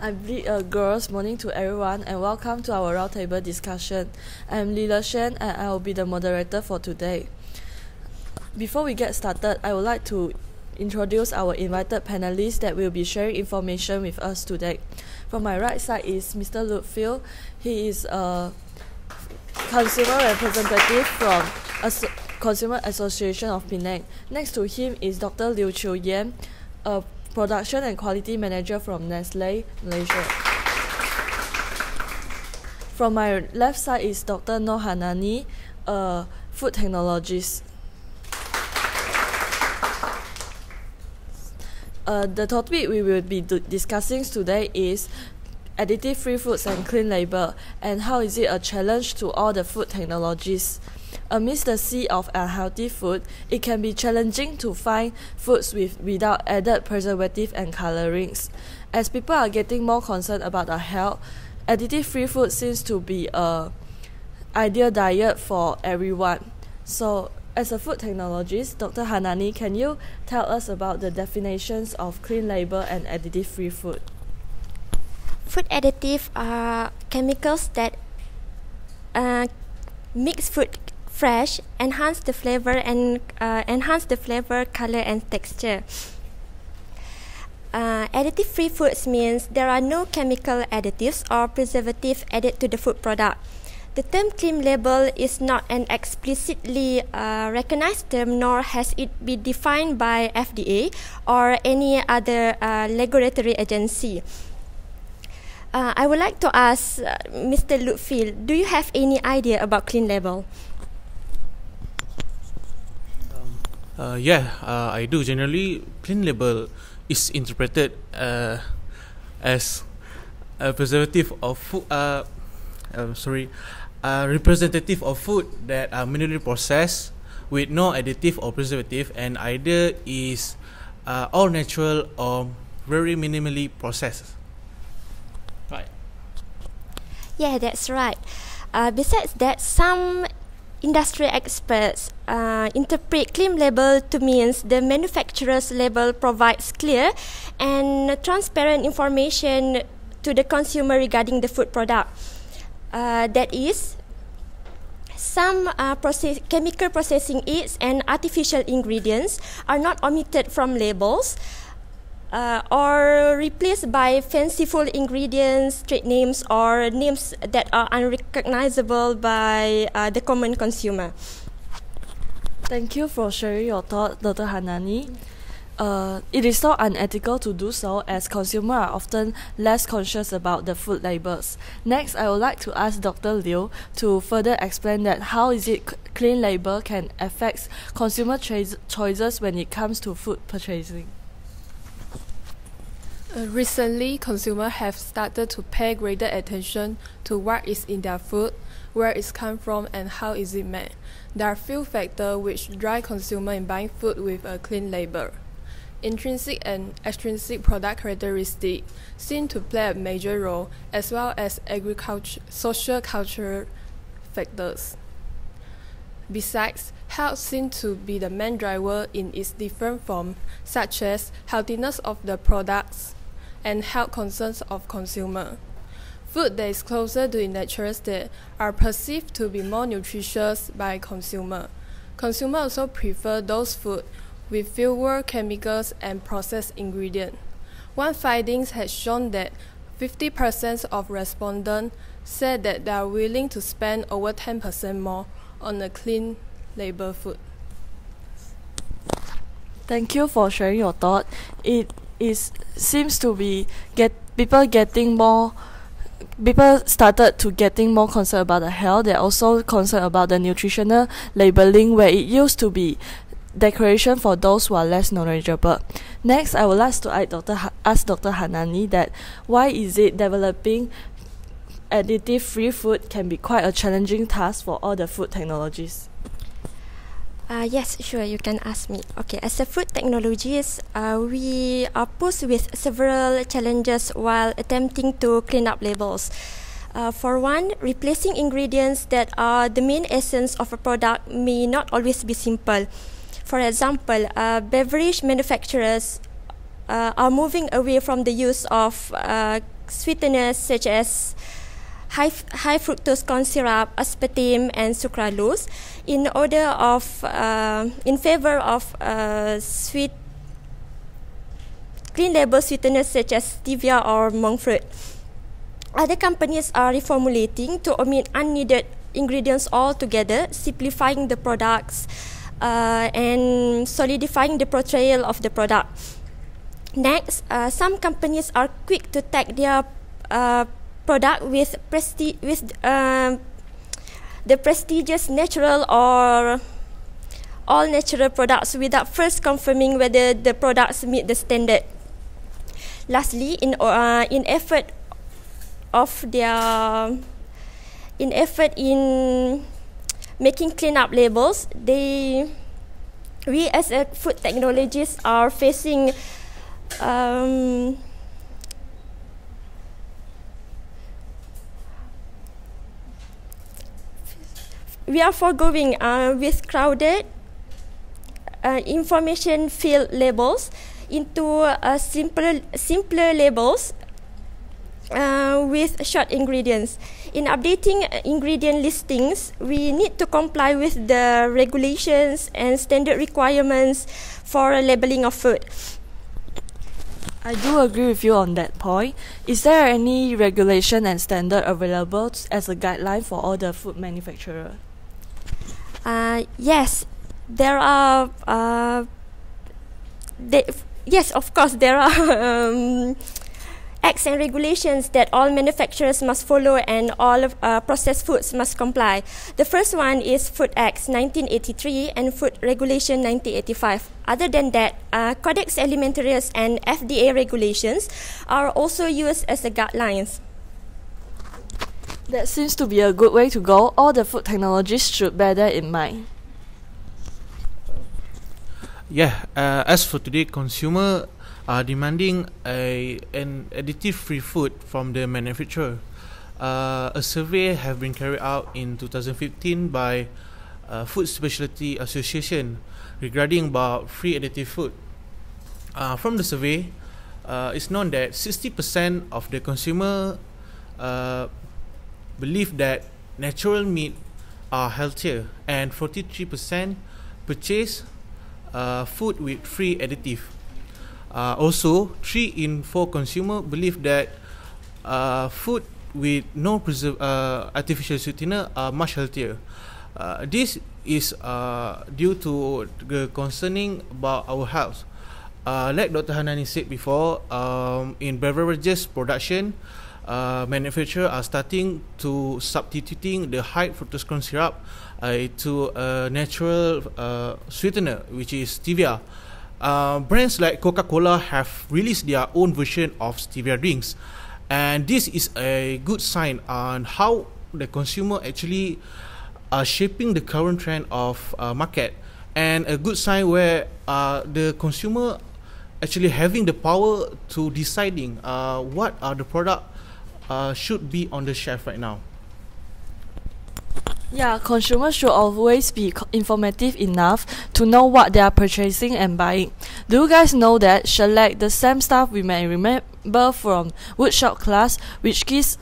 Girls, morning to everyone, and welcome to our roundtable discussion. I'm Liu Chiew Yen, and I will be the moderator for today. Before we get started, I would like to introduce our invited panelists that will be sharing information with us today. From my right side is Mr. Lutfilhadi. He is a consumer representative from Consumer Association of Penang. Next to him is Dr. Liu Chiew Yen, a Production and Quality Manager from Nestle, Malaysia. From my left side is Dr. Nur Hanani, a Food Technologist. The topic we will be discussing today is additive-free foods and clean label, and how is it a challenge to all the food technologies. Amidst the sea of unhealthy food, it can be challenging to find foods without added preservative and colorings. As people are getting more concerned about their health, additive-free food seems to be an ideal diet for everyone. So, as a food technologist, Dr. Hanani, can you tell us about the definitions of clean label and additive-free food? Food additives are chemicals that mix food fresh, enhance the flavor, color, and texture. Additive-free foods means there are no chemical additives or preservatives added to the food product. The term clean label is not an explicitly recognized term, nor has it been defined by FDA or any other regulatory agency. I would like to ask Mr. Lutfilhadi, do you have any idea about clean label? I do. Generally, clean label is interpreted as a preservative of food. Representative of food that are minimally processed with no additive or preservative, and either is all natural or very minimally processed. Right. Yeah, that's right. Besides that, some industry experts interpret clean label to means the manufacturer's label provides clear and transparent information to the consumer regarding the food product. That is, some chemical processing aids and artificial ingredients are not omitted from labels or replaced by fanciful ingredients, trade names, or names that are unrecognizable by the common consumer. Thank you for sharing your thought, Dr. Hanani. It is so unethical to do so, as consumers are often less conscious about the food labels. Next, I would like to ask Dr. Liu to further explain that how is it clean label can affect consumer choices when it comes to food purchasing. Recently, consumers have started to pay greater attention to what is in their food, where it's come from, and how is it made. There are few factors which drive consumers in buying food with a clean label. Intrinsic and extrinsic product characteristics seem to play a major role, as well as social cultural factors. Besides, health seems to be the main driver in its different forms, such as healthiness of the products and health concerns of consumers. Food that is closer to its natural state are perceived to be more nutritious by consumers. Consumers also prefer those foods with fewer chemicals and processed ingredients. One finding has shown that 50% of respondents said that they are willing to spend over 10% more on a clean label food. Thank you for sharing your thought. Seems to be people started to getting more concerned about the health. They're also concerned about the nutritional labeling, where it used to be declaration for those who are less knowledgeable. Next, I would like to ask Dr. Hanani that why is it developing additive-free food can be quite a challenging task for all the food technologies. Yes, sure, you can ask me. Okay, as a food technologist, we are posed with several challenges while attempting to clean up labels. For one, replacing ingredients that are the main essence of a product may not always be simple. For example, beverage manufacturers are moving away from the use of sweeteners such as high fructose corn syrup, aspartame, and sucralose in favor of sweet clean label sweeteners such as stevia or monk fruit. Other companies are reformulating to omit unneeded ingredients altogether, simplifying the products and solidifying the portrayal of the product. Next, some companies are quick to tag their product with the prestigious natural or all natural products without first confirming whether the products meet the standard. Lastly, in effort in making clean-up labels, we as a food technologists are facing we are foregoing with crowded information-filled labels into simpler labels with short ingredients. In updating ingredient listings, we need to comply with the regulations and standard requirements for labeling of food. I do agree with you on that point. Is there any regulation and standard available as a guideline for all the food manufacturers? Yes, there are. Yes, of course, there are acts and regulations that all manufacturers must follow and all processed foods must comply. The first one is Food Acts 1983 and Food Regulation 1985. Other than that, Codex Alimentarius and FDA regulations are also used as the guidelines. That seems to be a good way to go. All the food technologists should bear that in mind. As for today, consumer are demanding an additive-free food from the manufacturer. A survey have been carried out in 2015 by Food Specialty Association regarding about free additive food. From the survey, it's known that 60% of the consumer believe that natural meat are healthier, and 43% purchase food with free additive. Also, 3 in 4 consumer believe that food with no artificial sweetener are much healthier. This is due to the concerning about our health. Like Dr. Hanani said before, in beverages production, manufacturers are starting to substituting the high fructose corn syrup to a natural sweetener, which is stevia. Brands like Coca-Cola have released their own version of stevia drinks, and this is a good sign on how the consumer actually are shaping the current trend of market, and a good sign where the consumer actually having the power to deciding what are the product should be on the shelf right now. Yeah, consumers should always be informative enough to know what they are purchasing and buying. Do you guys know that shellac, the same stuff we may remember from woodshop class, which gives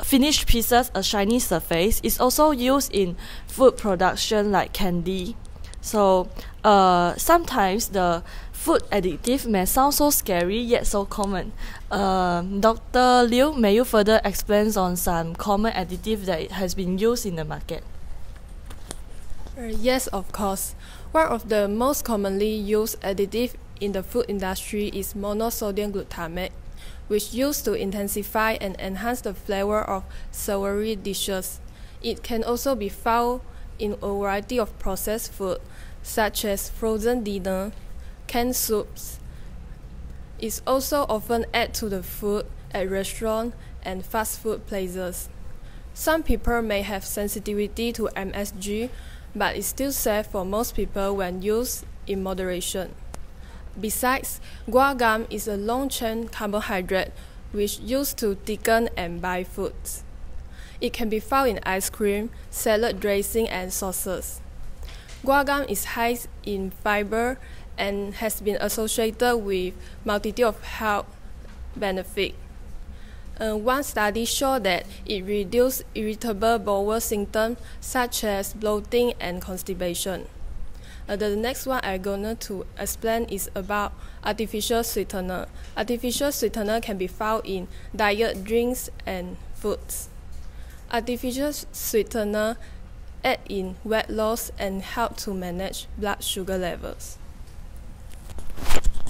finished pieces a shiny surface, is also used in food production like candy. So sometimes the food additive may sound so scary yet so common. Dr. Liu, may you further explain on some common additive that has been used in the market? Yes, of course. One of the most commonly used additive in the food industry is monosodium glutamate, which used to intensify and enhance the flavor of savory dishes. It can also be found in a variety of processed food, such as frozen dinner, canned soups. It's also often added to the food at restaurants and fast food places. Some people may have sensitivity to MSG, but it's still safe for most people when used in moderation. Besides, guar gum is a long-chain carbohydrate which used to thicken and bind foods. It can be found in ice cream, salad dressing, and sauces. Guar gum is high in fiber and has been associated with multitude of health benefits. One study showed that it reduced irritable bowel symptoms such as bloating and constipation. The next one I'm going to explain is about artificial sweetener. Artificial sweetener can be found in diet drinks and foods. Artificial sweetener aid in weight loss and help to manage blood sugar levels.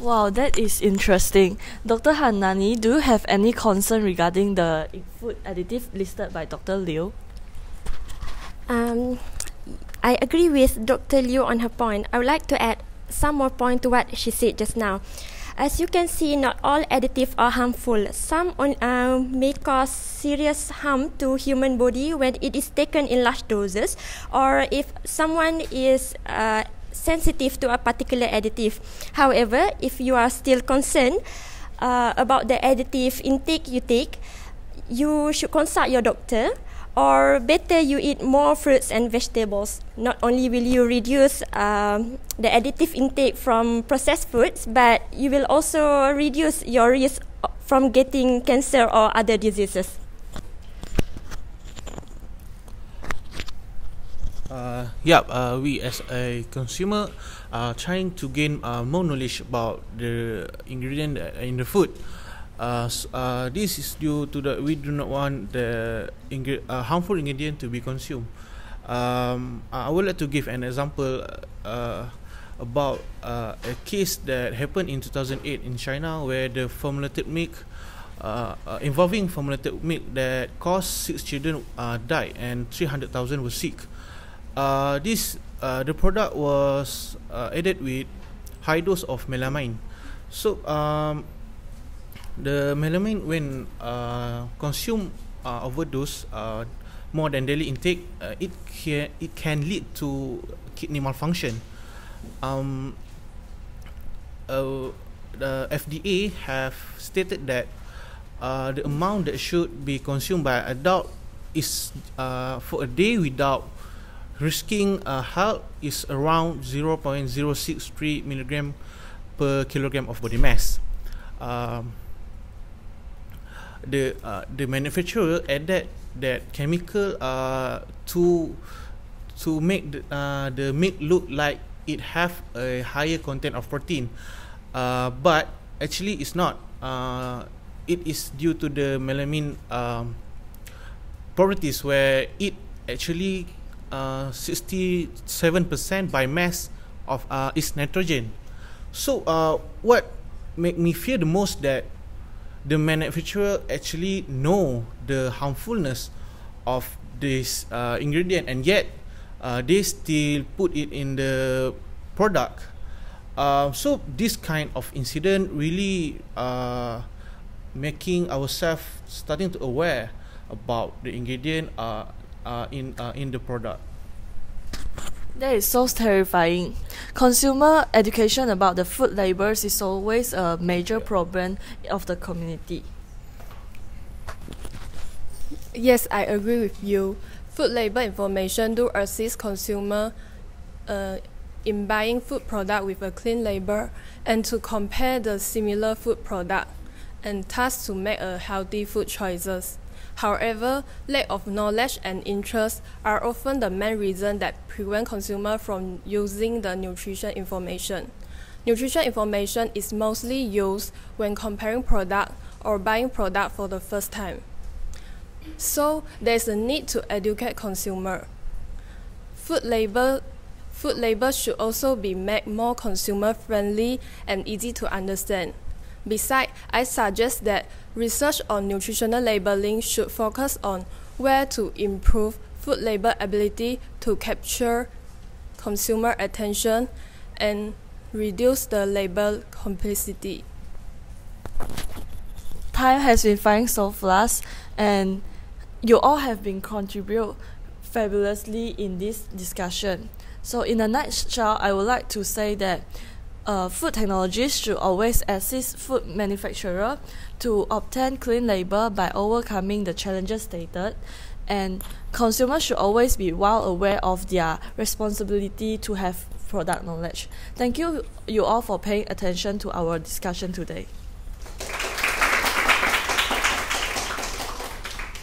Wow, that is interesting. Dr. Hanani, do you have any concern regarding the food additive listed by Dr. Liu? I agree with Dr. Liu on her point. I would like to add some more point to what she said just now. As you can see, not all additives are harmful. Some may cause serious harm to human body when it is taken in large doses, or if someone is sensitive to a particular additive. However, if you are still concerned about the additive intake you take, you should consult your doctor, or better you eat more fruits and vegetables. Not only will you reduce the additive intake from processed foods, but you will also reduce your risk from getting cancer or other diseases. We as a consumer are trying to gain more knowledge about the ingredient in the food. This is due to the we do not want the harmful ingredient to be consumed. I would like to give an example about a case that happened in 2008 in China, where the formulated milk involving formulated milk that caused 6 children died and 300,000 were sick. The product was added with high dose of melamine. So the melamine, when consumed overdose more than daily intake, it can lead to kidney malfunction. The FDA have stated that the amount that should be consumed by adult is for a day without risking health is around 0.063 milligram per kilogram of body mass. The manufacturer added that chemical to make the milk look like it have a higher content of protein, but actually it's not. It is due to the melamine properties, where it actually 67% by mass of is nitrogen. So what make me fear the most that the manufacturer actually know the harmfulness of this ingredient, and yet they still put it in the product. So this kind of incident really making ourselves starting to aware about the ingredient in the product. That is so terrifying. Consumer education about the food labels is always a major problem of the community. Yes, I agree with you. Food label information do assist consumer in buying food product with a clean label and to compare the similar food product, and thus to make a healthy food choices. However, lack of knowledge and interest are often the main reason that prevent consumers from using the nutrition information. Nutrition information is mostly used when comparing product or buying product for the first time. So there is a need to educate consumer. Food labels should also be made more consumer friendly and easy to understand. Besides, I suggest that research on nutritional labeling should focus on where to improve food label ability to capture consumer attention and reduce the label complexity. Time has been flying so fast, and you all have been contribute fabulously in this discussion. So in a nutshell, I would like to say that food technologists should always assist food manufacturers to obtain clean label by overcoming the challenges stated, and consumers should always be well aware of their responsibility to have product knowledge. Thank you all for paying attention to our discussion today.